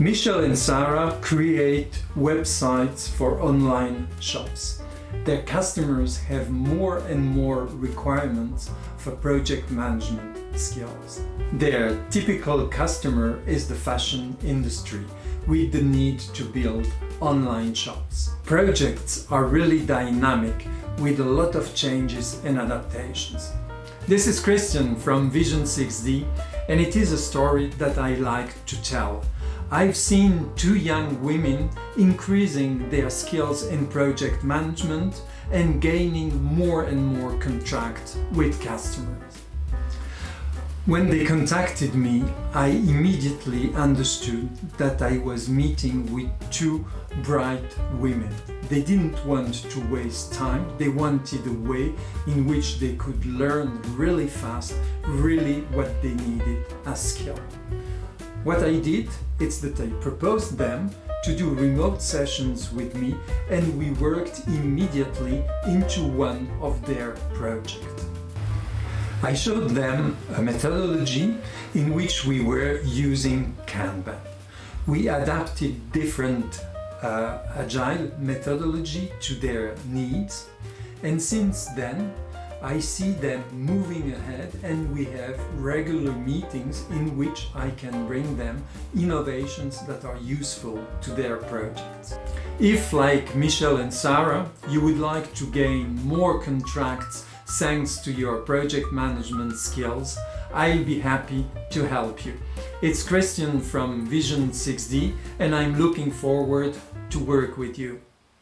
Michel and Sarah create websites for online shops. Their customers have more and more requirements for project management skills. Their typical customer is the fashion industry with the need to build online shops. Projects are really dynamic with a lot of changes and adaptations. This is Christian from Vision 6D, and it is a story that I like to tell. I've seen two young women increasing their skills in project management and gaining more and more contracts with customers. When they contacted me, I immediately understood that I was meeting with two bright women. They didn't want to waste time, they wanted a way in which they could learn really fast, really what they needed as skill. What I did is that I proposed them to do remote sessions with me, and we worked immediately into one of their projects. I showed them a methodology in which we were using Kanban. We adapted different Agile methodology to their needs, and since then I see them moving ahead, and we have regular meetings in which I can bring them innovations that are useful to their projects. If, like Michel and Sarah, you would like to gain more contracts thanks to your project management skills, I'll be happy to help you. It's Christian from Vision 6D, and I'm looking forward to work with you.